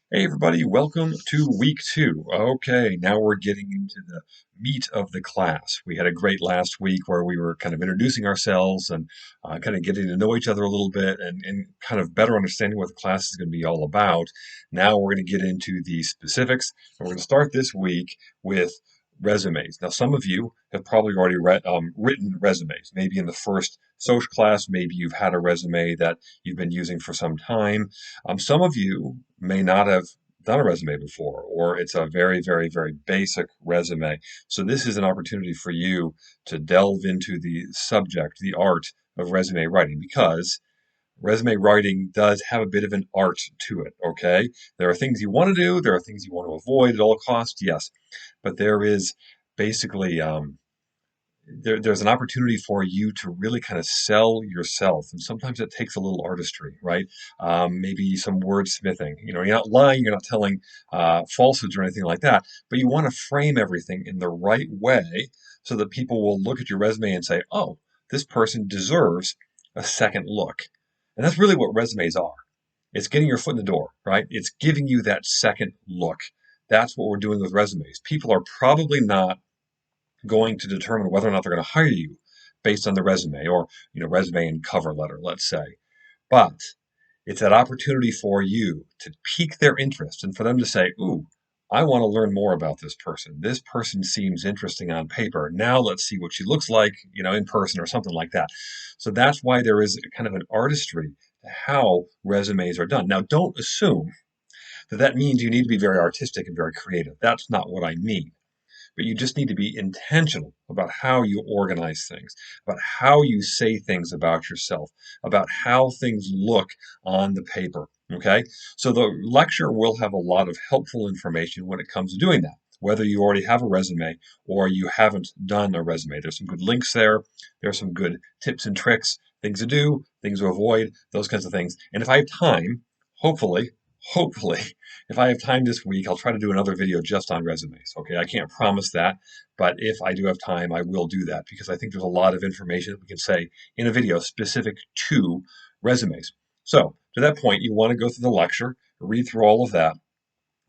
Hey everybody, welcome to week two. Okay, now we're getting into the meat of the class. We had a great last week where we were kind of introducing ourselves and kind of getting to know each other a little bit and kind of better understanding what the class is going to be all about. Now we're going to get into the specifics, and we're going to start this week with resumes. Now, some of you have probably already written resumes. Maybe in the first social class, maybe you've had a resume that you've been using for some time. Some of you may not have done a resume before, or it's a very, very, very basic resume. So this is an opportunity for you to delve into the subject, the art of resume writing, because resume writing does have a bit of an art to it, okay? There are things you want to do, there are things you want to avoid at all costs, yes, but there is basically there's an opportunity for you to really kind of sell yourself. And sometimes it takes a little artistry, right? Maybe some wordsmithing. You know, you're not lying, you're not telling falsehoods or anything like that, but you want to frame everything in the right way so that people will look at your resume and say, oh, this person deserves a second look. And that's really what resumes are. It's getting your foot in the door, right? It's giving you that second look. That's what we're doing with resumes. People are probably not going to determine whether or not they're going to hire you based on the resume or resume and cover letter, let's say. But it's that opportunity for you to pique their interest and for them to say, ooh, I want to learn more about this person. This person seems interesting on paper. Now let's see what she looks like, in person or something like that. So that's why there is kind of an artistry to how resumes are done. Now, don't assume that that means you need to be very artistic and very creative. That's not what I mean, but you just need to be intentional about how you organize things, about how you say things about yourself, about how things look on the paper. Okay? So the lecture will have a lot of helpful information when it comes to doing that. Whether you already have a resume or you haven't done a resume, there's some good links there. There's some good tips and tricks, things to do, things to avoid, those kinds of things. And if I have time, hopefully, if I have time this week, I'll try to do another video just on resumes. Okay, I can't promise that, but if I do have time, I will do that because I think there's a lot of information that we can say in a video specific to resumes. So, to that point, you want to go through the lecture, read through all of that.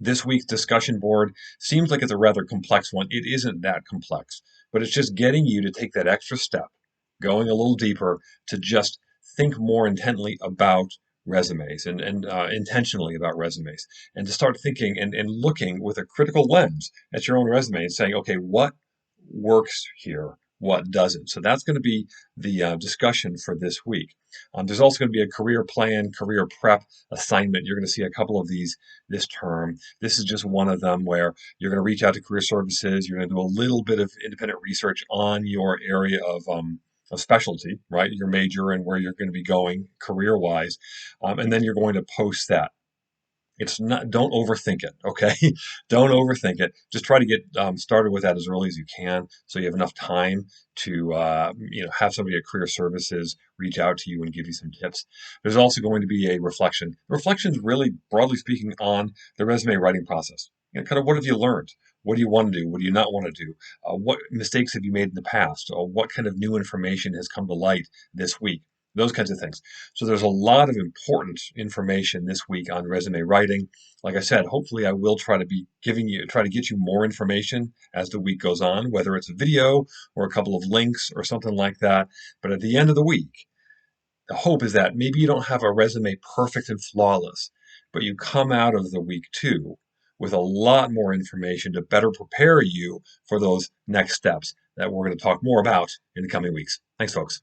This week's discussion board seems like it's a rather complex one. It isn't that complex, but it's just getting you to take that extra step, going a little deeper to just think more intently about resumes and intentionally about resumes, and to start thinking and looking with a critical lens at your own resume and saying, okay, what works here? What doesn't? So that's going to be the discussion for this week. There's also going to be a career plan, career prep assignment. You're going to see a couple of these this term. This is just one of them where you're going to reach out to career services. You're going to do a little bit of independent research on your area of specialty, right? Your major and where you're going to be going career wise. And then you're going to post that. It's not, don't overthink it, okay? Don't overthink it. Just try to get started with that as early as you can so you have enough time to have somebody at career services reach out to you and give you some tips. There's also going to be a reflection. The reflection is really, broadly speaking, on the resume writing process. Kind of what have you learned? What do you want to do? What do you not want to do? What mistakes have you made in the past? What kind of new information has come to light this week? Those kinds of things. So there's a lot of important information this week on resume writing. Like I said, hopefully I will try to try to get you more information as the week goes on, whether it's a video or a couple of links or something like that. But at the end of the week, the hope is that maybe you don't have a resume perfect and flawless, but you come out of the week two with a lot more information to better prepare you for those next steps that we're going to talk more about in the coming weeks. Thanks, folks.